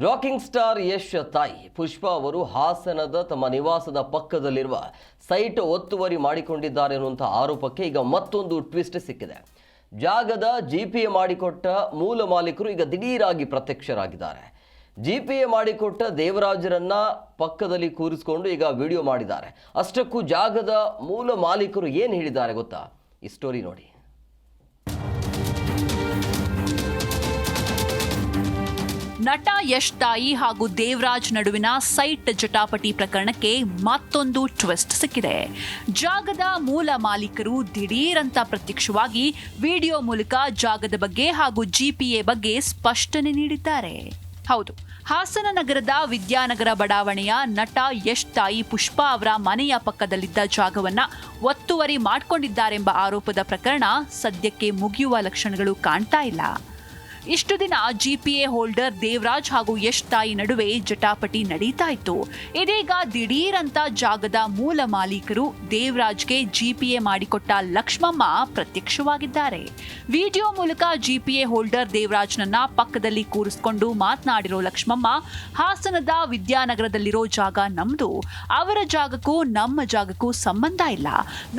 Rocking star Yash ತಾಯಿ ಪುಷ್ಪಾ ಅವರು ಹಾಸನದ ತಮ್ಮ ನಿವಾಸದ ಪಕ್ಕದಲ್ಲಿರುವ ಸೈಟ್ ಒತ್ತುವರಿ ಮಾಡಿಕೊಂಡಿದ್ದಾರೆ ಎನ್ನುವಂತಹ ಆರೋಪಕ್ಕೆ ಈಗ ಮತ್ತೊಂದು ಟ್ವಿಸ್ಟ್ ಸಿಕ್ಕಿದೆ. ಜಾಗದ ಜಿಪಿಎ ಮಾಡಿಕೊಟ್ಟ ಮೂಲ ಮಾಲೀಕರು ಈಗ ದಿಢೀರಾಗಿ ಪ್ರತ್ಯಕ್ಷರಾಗಿದ್ದಾರೆ. ಜಿಪಿಎ ಮಾಡಿಕೊಟ್ಟ ದೇವರಾಜರನ್ನ ಪಕ್ಕದಲ್ಲಿ ಕೂರಿಸಿಕೊಂಡು ಈಗ ವಿಡಿಯೋ ಮಾಡಿದ್ದಾರೆ. ಅಷ್ಟಕ್ಕೂ ಜಾಗದ ಮೂಲ ಮಾಲೀಕರು ಏನು ಹೇಳಿದ್ದಾರೆ ಗೊತ್ತಾ? ಈ ಸ್ಟೋರಿ ನೋಡಿ. ನಟ ಯಶ್ ತಾಯಿ ಹಾಗೂ ದೇವರಾಜ್ ನಡುವಿನ ಸೈಟ್ ಜಟಾಪಟಿ ಪ್ರಕರಣಕ್ಕೆ ಮತ್ತೊಂದು ಟ್ವಿಸ್ಟ್ ಸಿಕ್ಕಿದೆ. ಜಾಗದ ಮೂಲ ಮಾಲೀಕರು ದಿಢೀರಂತ ಪ್ರತ್ಯಕ್ಷವಾಗಿ ವಿಡಿಯೋ ಮೂಲಕ ಜಾಗದ ಬಗ್ಗೆ ಹಾಗೂ ಜಿಪಿಎ ಬಗ್ಗೆ ಸ್ಪಷ್ಟನೆ ನೀಡಿದ್ದಾರೆ. ಹೌದು, ಹಾಸನ ನಗರದ ವಿದ್ಯಾನಗರ ಬಡಾವಣೆಯ ನಟ ಯಶ್ ತಾಯಿ ಪುಷ್ಪಾ ಅವರ ಮನೆಯ ಪಕ್ಕದಲ್ಲಿದ್ದ ಜಾಗವನ್ನ ಒತ್ತುವರಿ ಮಾಡಿಕೊಂಡಿದ್ದಾರೆಂಬ ಆರೋಪದ ಪ್ರಕರಣ ಸದ್ಯಕ್ಕೆ ಮುಗಿಯುವ ಲಕ್ಷಣಗಳು ಕಾಣ್ತಾ ಇಲ್ಲ. ಇಷ್ಟು ದಿನ ಜಿಪಿಎ ಹೋಲ್ಡರ್ ದೇವರಾಜ್ ಹಾಗೂ ಯಶ್ ತಾಯಿ ನಡುವೆ ಜಟಾಪಟಿ ನಡೀತಾ ಇತ್ತು. ಇದೀಗ ದಿಢೀರಂತ ಜಾಗದ ಮೂಲ ಮಾಲೀಕರು ದೇವರಾಜ್ಗೆ ಜಿಪಿಎ ಮಾಡಿಕೊಟ್ಟ ಲಕ್ಷ್ಮಮ್ಮ ಪ್ರತ್ಯಕ್ಷವಾಗಿದ್ದಾರೆ. ವಿಡಿಯೋ ಮೂಲಕ ಜಿಪಿಎ ಹೋಲ್ಡರ್ ದೇವರಾಜ್ನನ್ನ ಪಕ್ಕದಲ್ಲಿ ಕೂರಿಸಿಕೊಂಡು ಮಾತನಾಡಿರೋ ಲಕ್ಷ್ಮಮ್ಮ, ಹಾಸನದ ವಿದ್ಯಾನಗರದಲ್ಲಿರೋ ಜಾಗ ನಮ್ದು, ಅವರ ಜಾಗಕ್ಕೂ ನಮ್ಮ ಜಾಗಕ್ಕೂ ಸಂಬಂಧ ಇಲ್ಲ.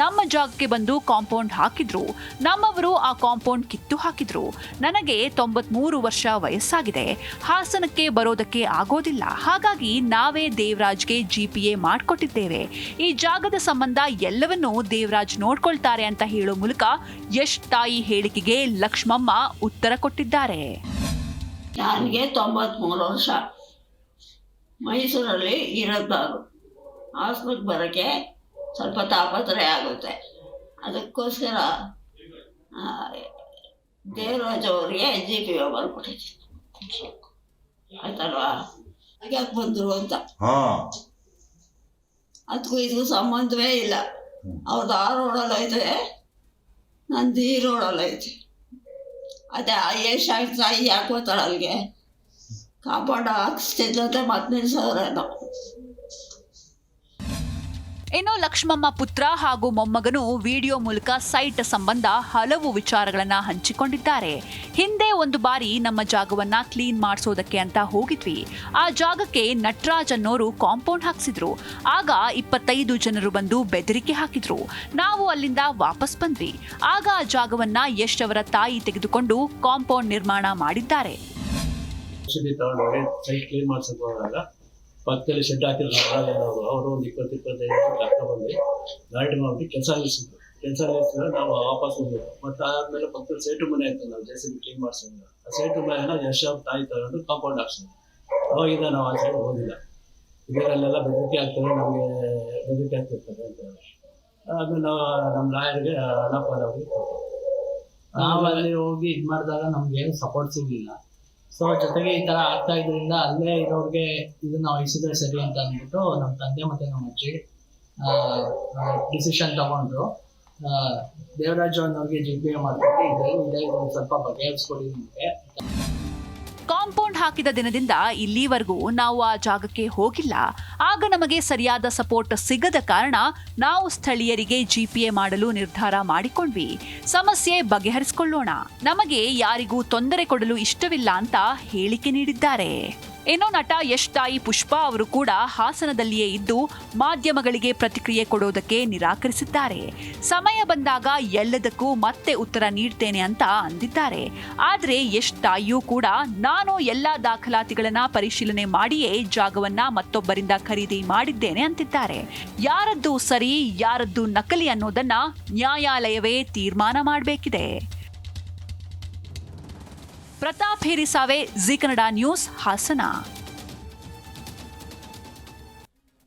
ನಮ್ಮ ಜಾಗಕ್ಕೆ ಬಂದು ಕಾಂಪೌಂಡ್ ಹಾಕಿದ್ರು, ನಮ್ಮವರು ಆ ಕಾಂಪೌಂಡ್ ಕಿತ್ತು ಹಾಕಿದ್ರು. ನನಗೆ 93 ವರ್ಷ ವಯಸ್ಸಾಗಿದೆ, ಹಾಸನಕ್ಕೆ ಬರೋದಕ್ಕೆ ಆಗೋದಿಲ್ಲ. ಹಾಗಾಗಿ ನಾವೇ ದೇವರಾಜ್ಗೆ ಜಿಪಿಎ ಮಾಡಿಕೊಟ್ಟಿದ್ದೇವೆ. ಈ ಜಾಗದ ಸಂಬಂಧ ಎಲ್ಲವನ್ನೂ ದೇವರಾಜ್ ನೋಡ್ಕೊಳ್ತಾರೆ ಅಂತ ಹೇಳೋ ಮೂಲಕ ಯಶ್ ತಾಯಿ ಹೇಳಿಕೆಗೆ ಲಕ್ಷ್ಮಮ್ಮ ಉತ್ತರ ಕೊಟ್ಟಿದ್ದಾರೆ. ನನಗೆ 93 ವರ್ಷ, ಮೈಸೂರಲ್ಲಿ ಇರೋದು. ಹಾಸನಕ್ಕೆ ಬರೋಕ್ಕೆ ಸ್ವಲ್ಪ ತಾಪತ್ರಯ ಆಗುತ್ತೆ. ಅದಕ್ಕೋಸ್ಕರ ದೇವರಾಜ್ ಅವರಿಗೆ ಜಿಪಿಎ ಬರ್ಕೊಟ್ಟಿದ್ದೀನಿ. ಆಯ್ತಲ್ವಾ? ಯಾಕೆ ಬಂದರು ಅಂತ ಅದಕ್ಕೂ ಇದಕ್ಕೂ ಸಂಬಂಧವೇ ಇಲ್ಲ. ಅವ್ರದ್ದು ಆ ರೋಡಲ್ಲಿ ಐತೆ, ನಂದು ಈ ರೋಡಲ್ಲಿ ಐತೆ. ಅದೇ ಎಷ್ಟು ತಾಯಿ ಯಾಕೆ ಹೋಗ್ತಾಳೆ ಅಲ್ಲಿಗೆ? ಕಾಂಪೌಂಡ್ ಹಾಕಿಸ್ತಿದ್ದಂತೆ ಮತ್ತೆ ನಿಲ್ಸೋರೇನೋ. ಇನ್ನು ಲಕ್ಷ್ಮಮ್ಮ ಪುತ್ರ ಹಾಗೂ ಮೊಮ್ಮಗನು ವಿಡಿಯೋ ಮೂಲಕ ಸೈಟ್ ಸಂಬಂಧ ಹಲವು ವಿಚಾರಗಳನ್ನ ಹಂಚಿಕೊಂಡಿದ್ದಾರೆ. ಹಿಂದೆ ಒಂದು ಬಾರಿ ನಮ್ಮ ಜಾಗವನ್ನ ಕ್ಲೀನ್ ಮಾಡಿಸೋದಕ್ಕೆ ಅಂತ ಹೋಗಿದ್ವಿ. ಆ ಜಾಗಕ್ಕೆ ನಟರಾಜ್ ಅನ್ನೋರು ಕಾಂಪೌಂಡ್ ಹಾಕ್ಸಿದ್ರು. ಆಗ 25 ಜನರು ಬಂದು ಬೆದರಿಕೆ ಹಾಕಿದ್ರು. ನಾವು ಅಲ್ಲಿಂದ ವಾಪಸ್ ಬಂದ್ವಿ. ಆಗ ಆ ಜಾಗವನ್ನ ಯಶ್ ಅವರ ತಾಯಿ ತೆಗೆದುಕೊಂಡು ಕಾಂಪೌಂಡ್ ನಿರ್ಮಾಣ ಮಾಡಿದ್ದಾರೆ. ಪಕ್ಕದಲ್ಲಿ ಶೆಡ್ ಹಾಕಿದ್ರು ಅವರು ಒಂದು 20-25 ಕರ್ಕೊಂಡ್ಬಂದು ಗಾಡಿ ಮಾಡ್ಬಿಟ್ಟು ಕೆಲಸ ನಿಲ್ಲಿಸಿದ್ರು. ಕೆಲಸ ನಿಲ್ಲಿಸಿದ್ರೆ ನಾವು ವಾಪಸ್ ಬಂದಿದ್ದು. ಮತ್ತು ಆದಮೇಲೆ ಪಕ್ಕದಲ್ಲಿ ಸೇಟು ಮನೆ ಆಯ್ತು, ನಾವು ಜೆಸಿಬಿ ಕ್ಲೀನ್ ಮಾಡಿಸಿದ್ರು. ಆ ಸೇಟು ಮನೆನ ಯಶ್ ಅವ್ರ ತಾಯಿ ತಗೊಂಡು ಕಾಂಪೌಂಡ್ ಹಾಕ್ಸಿದ್ರು. ಅವಾಗಿಂದ ನಾವು ಆ ಸೈಡ್ ಹೋಗಿಲ್ಲ. ಇದರಲ್ಲೆಲ್ಲ ಬೆದರಿಕೆ ಆಗ್ತದೆ, ನಮಗೆ ಬೆದರಿಕೆ ಆಗ್ತಿರ್ತದೆ ಅಂತ ಹೇಳಿ ಆಮೇಲೆ ನಾವು ನಮ್ಮ ಲಾಯರ್ಗೆ ಹಣಪ್ಪ ಅವ್ರಿಗೆ ಕೊಟ್ಟು ನಾವು ಅಲ್ಲಿ ಹೋಗಿ ಇದು ಮಾಡಿದಾಗ ನಮ್ಗೇನು ಸಪೋರ್ಟ್ ಸಿಗಲಿಲ್ಲ. ಸೊ ಜೊತೆಗೆ ಈ ಥರ ಆಗ್ತಾ ಇದ್ರಿಂದ ಅಲ್ಲೇ ಇರೋರಿಗೆ ಇದನ್ನ ವಹಿಸಿದ್ರೆ ಸರಿ ಅಂತ ಅಂದ್ಬಿಟ್ಟು ನಮ್ಮ ತಂದೆ ಮತ್ತು ನಮ್ಮ ಅಜ್ಜಿ ಡಿಸಿಷನ್ ತಗೊಂಡ್ರು. ದೇವರಾಜ್ ಅವ್ರಿಗೆ ಜಿಪಿಎ ಮಾಡ್ಬಿಟ್ಟು ಇದನ್ನು ಸ್ವಲ್ಪ ಬಗೆಹರಿಸ್ಕೊಡಿ ನಮಗೆ. ಕಾಂಪೌಂಡ್ ಹಾಕಿದ ದಿನದಿಂದ ಇಲ್ಲಿವರೆಗೂ ನಾವು ಆ ಜಾಗಕ್ಕೆ ಹೋಗಿಲ್ಲ. ಆಗ ನಮಗೆ ಸರಿಯಾದ ಸಪೋರ್ಟ್ ಸಿಗದ ಕಾರಣ ನಾವು ಸ್ಥಳೀಯರಿಗೆ ಜಿಪಿಎ ಮಾಡಲು ನಿರ್ಧಾರ ಮಾಡಿಕೊಂಡ್ವಿ. ಸಮಸ್ಯೆ ಬಗೆಹರಿಸಿಕೊಳ್ಳೋಣ, ನಮಗೆ ಯಾರಿಗೂ ತೊಂದರೆ ಕೊಡಲು ಇಷ್ಟವಿಲ್ಲ ಅಂತ ಹೇಳಿಕೆ ನೀಡಿದ್ದಾರೆ. ಇನ್ನು ನಟ ಯಶ್ ತಾಯಿ ಪುಷ್ಪಾ ಅವರು ಕೂಡ ಹಾಸನದಲ್ಲಿಯೇ ಇದ್ದು ಮಾಧ್ಯಮಗಳಿಗೆ ಪ್ರತಿಕ್ರಿಯೆ ಕೊಡೋದಕ್ಕೆ ನಿರಾಕರಿಸಿದ್ದಾರೆ. ಸಮಯ ಬಂದಾಗ ಎಲ್ಲದಕ್ಕೂ ಮತ್ತೆ ಉತ್ತರ ನೀಡ್ತೇನೆ ಅಂತ ಅಂದಿದ್ದಾರೆ. ಆದರೆ ಯಶ್ ತಾಯಿಯೂ ಕೂಡ ನಾನು ಎಲ್ಲಾ ದಾಖಲಾತಿಗಳನ್ನ ಪರಿಶೀಲನೆ ಮಾಡಿಯೇ ಜಾಗವನ್ನ ಮತ್ತೊಬ್ಬರಿಂದ ಖರೀದಿ ಮಾಡಿದ್ದೇನೆ ಅಂತಿದ್ದಾರೆ. ಯಾರದ್ದು ಸರಿ ಯಾರದ್ದು ನಕಲಿ ಅನ್ನೋದನ್ನ ನ್ಯಾಯಾಲಯವೇ ತೀರ್ಮಾನ ಮಾಡಬೇಕಿದೆ. Pratap Hirisave, Zee Kannada news, Hassan.